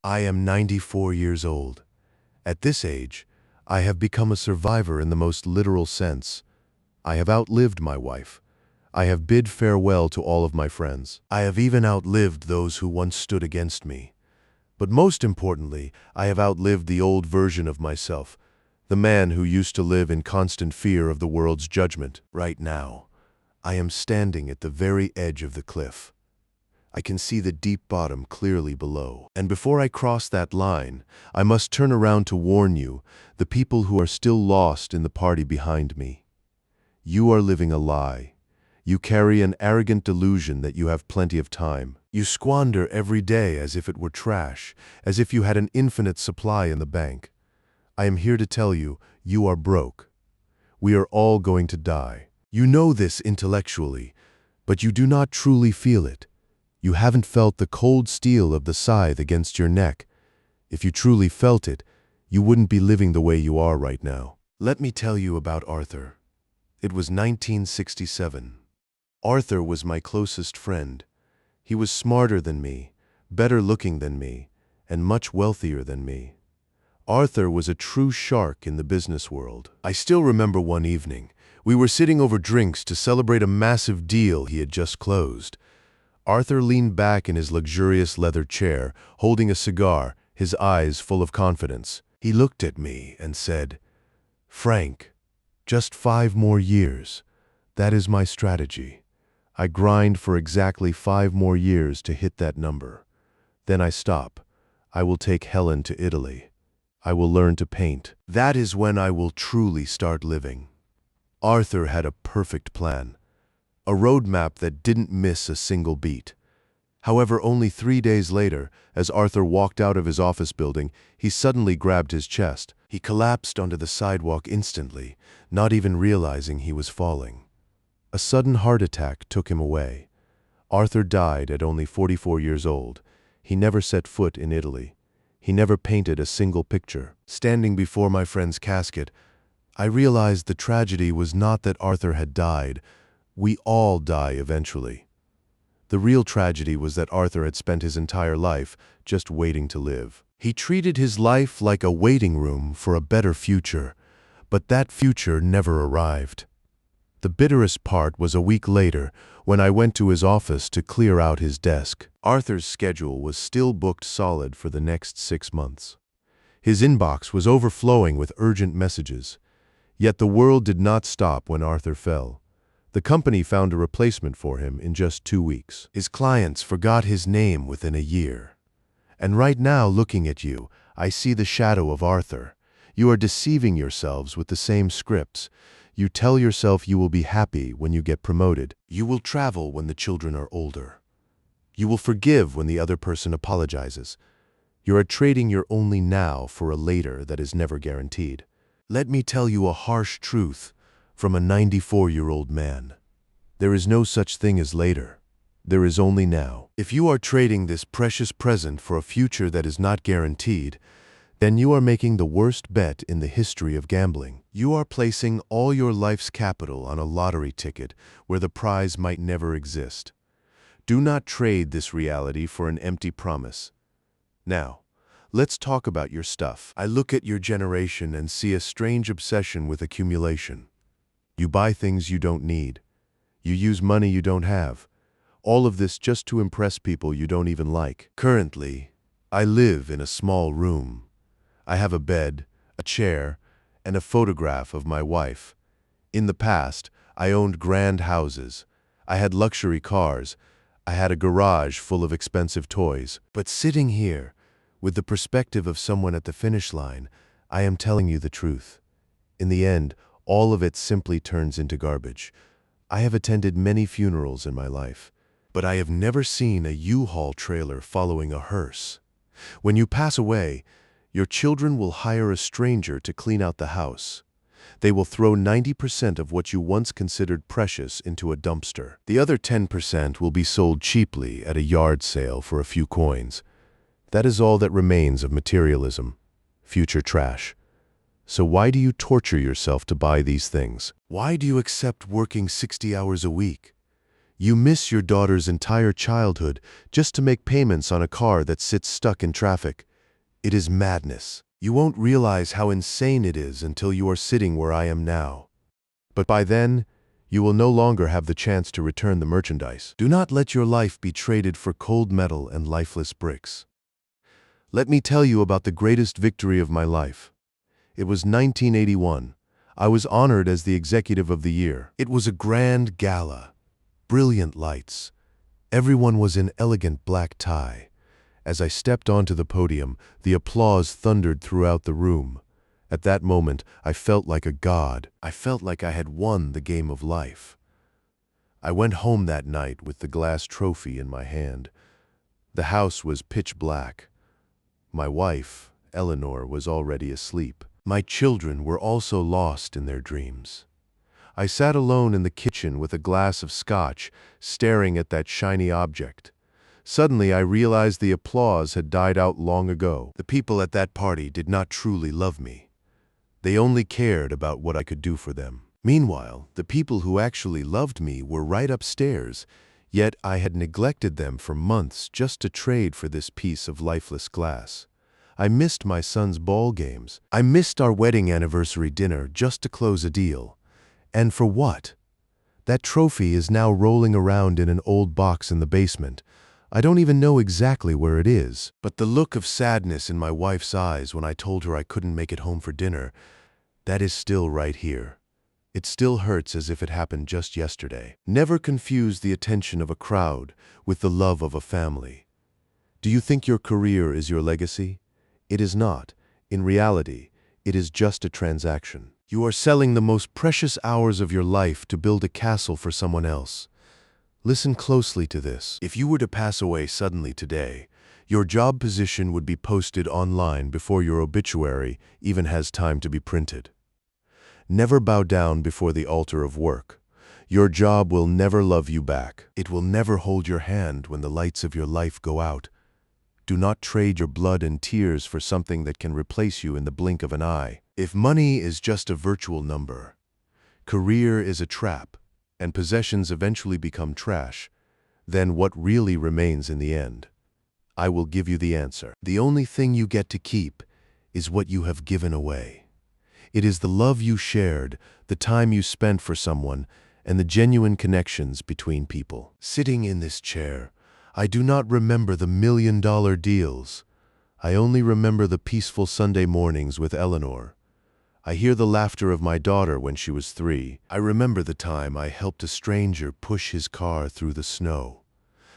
I am 94 years old. At this age, I have become a survivor in the most literal sense. I have outlived my wife. I have bid farewell to all of my friends. I have even outlived those who once stood against me. But most importantly, I have outlived the old version of myself, the man who used to live in constant fear of the world's judgment. Right now, I am standing at the very edge of the cliff. I can see the deep bottom clearly below. And before I cross that line, I must turn around to warn you, the people who are still lost in the party behind me. You are living a lie. You carry an arrogant delusion that you have plenty of time. You squander every day as if it were trash, as if you had an infinite supply in the bank. I am here to tell you, you are broke. We are all going to die. You know this intellectually, but you do not truly feel it. You haven't felt the cold steel of the scythe against your neck. If you truly felt it, you wouldn't be living the way you are right now. Let me tell you about Arthur. It was 1967. Arthur was my closest friend. He was smarter than me, better looking than me, and much wealthier than me. Arthur was a true shark in the business world. I still remember one evening. We were sitting over drinks to celebrate a massive deal he had just closed. Arthur leaned back in his luxurious leather chair, holding a cigar, his eyes full of confidence. He looked at me and said, "Frank, just 5 more years. That is my strategy. I grind for exactly 5 more years to hit that number. Then I stop. I will take Helen to Italy. I will learn to paint. That is when I will truly start living." Arthur had a perfect plan. A roadmap that didn't miss a single beat. However, only 3 days later, as Arthur walked out of his office building, he suddenly grabbed his chest. He collapsed onto the sidewalk instantly, not even realizing he was falling. A sudden heart attack took him away. Arthur died at only 44 years old. He never set foot in Italy. He never painted a single picture. Standing before my friend's casket, I realized the tragedy was not that Arthur had died. We all die eventually. The real tragedy was that Arthur had spent his entire life just waiting to live. He treated his life like a waiting room for a better future, but that future never arrived. The bitterest part was a week later when I went to his office to clear out his desk. Arthur's schedule was still booked solid for the next 6 months. His inbox was overflowing with urgent messages. Yet the world did not stop when Arthur fell. The company found a replacement for him in just 2 weeks. His clients forgot his name within a year. And right now, looking at you, I see the shadow of Arthur. You are deceiving yourselves with the same scripts. You tell yourself you will be happy when you get promoted. You will travel when the children are older. You will forgive when the other person apologizes. You are trading your only now for a later that is never guaranteed. Let me tell you a harsh truth from a 94-year-old man. There is no such thing as later. There is only now. If you are trading this precious present for a future that is not guaranteed, then you are making the worst bet in the history of gambling. You are placing all your life's capital on a lottery ticket where the prize might never exist. Do not trade this reality for an empty promise. Now, let's talk about your stuff. I look at your generation and see a strange obsession with accumulation. You buy things you don't need. You use money you don't have. All of this just to impress people you don't even like. Currently, I live in a small room. I have a bed, a chair, and a photograph of my wife. In the past, I owned grand houses. I had luxury cars. I had a garage full of expensive toys. But sitting here, with the perspective of someone at the finish line, I am telling you the truth. In the end, all of it simply turns into garbage. I have attended many funerals in my life, but I have never seen a U-Haul trailer following a hearse. When you pass away, your children will hire a stranger to clean out the house. They will throw 90% of what you once considered precious into a dumpster. The other 10% will be sold cheaply at a yard sale for a few coins. That is all that remains of materialism, future trash. So why do you torture yourself to buy these things? Why do you accept working 60 hours a week? You miss your daughter's entire childhood just to make payments on a car that sits stuck in traffic. It is madness. You won't realize how insane it is until you are sitting where I am now. But by then, you will no longer have the chance to return the merchandise. Do not let your life be traded for cold metal and lifeless bricks. Let me tell you about the greatest victory of my life. It was 1981. I was honored as the Executive of the Year. It was a grand gala. Brilliant lights. Everyone was in elegant black tie. As I stepped onto the podium, the applause thundered throughout the room. At that moment, I felt like a god. I felt like I had won the game of life. I went home that night with the glass trophy in my hand. The house was pitch black. My wife, Eleanor, was already asleep. My children were also lost in their dreams. I sat alone in the kitchen with a glass of scotch, staring at that shiny object. Suddenly, I realized the applause had died out long ago. The people at that party did not truly love me. They only cared about what I could do for them. Meanwhile, the people who actually loved me were right upstairs, yet I had neglected them for months just to trade for this piece of lifeless glass. I missed my son's ball games. I missed our wedding anniversary dinner just to close a deal. And for what? That trophy is now rolling around in an old box in the basement. I don't even know exactly where it is, but the look of sadness in my wife's eyes when I told her I couldn't make it home for dinner, that is still right here. It still hurts as if it happened just yesterday. Never confuse the attention of a crowd with the love of a family. Do you think your career is your legacy? It is not. In reality, it is just a transaction. You are selling the most precious hours of your life to build a castle for someone else. Listen closely to this. If you were to pass away suddenly today, your job position would be posted online before your obituary even has time to be printed. Never bow down before the altar of work. Your job will never love you back. It will never hold your hand when the lights of your life go out. Do not trade your blood and tears for something that can replace you in the blink of an eye. If money is just a virtual number, career is a trap, and possessions eventually become trash, then what really remains in the end? I will give you the answer. The only thing you get to keep is what you have given away. It is the love you shared, the time you spent for someone, and the genuine connections between people. Sitting in this chair, I do not remember the million-dollar deals. I only remember the peaceful Sunday mornings with Eleanor. I hear the laughter of my daughter when she was 3. I remember the time I helped a stranger push his car through the snow.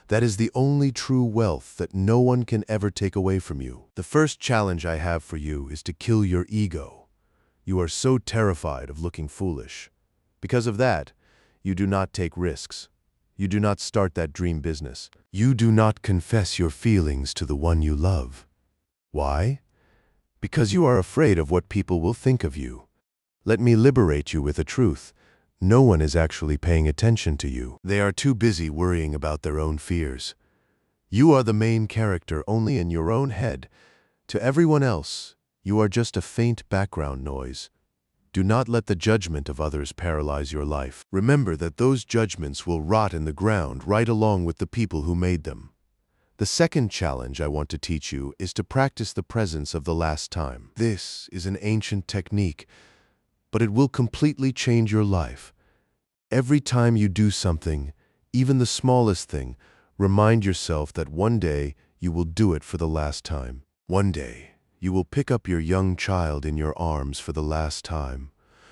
That is the only true wealth that no one can ever take away from you. The first challenge I have for you is to kill your ego. You are so terrified of looking foolish. Because of that, you do not take risks. You do not start that dream business. You do not confess your feelings to the one you love. Why? Because you are afraid of what people will think of you. Let me liberate you with a truth. No one is actually paying attention to you. They are too busy worrying about their own fears. You are the main character only in your own head. To everyone else, you are just a faint background noise. Do not let the judgment of others paralyze your life. Remember that those judgments will rot in the ground right along with the people who made them. The second challenge I want to teach you is to practice the presence of the last time. This is an ancient technique, but it will completely change your life. Every time you do something, even the smallest thing, remind yourself that one day you will do it for the last time. One day, you will pick up your young child in your arms for the last time.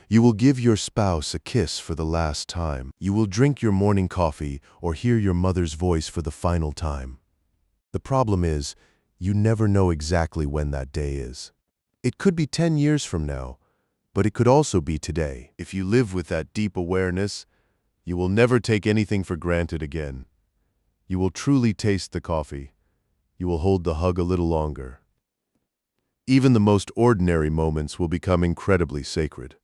You will give your spouse a kiss for the last time. You will drink your morning coffee or hear your mother's voice for the final time. The problem is, you never know exactly when that day is. It could be 10 years from now, but it could also be today. If you live with that deep awareness, you will never take anything for granted again. You will truly taste the coffee. You will hold the hug a little longer. Even the most ordinary moments will become incredibly sacred.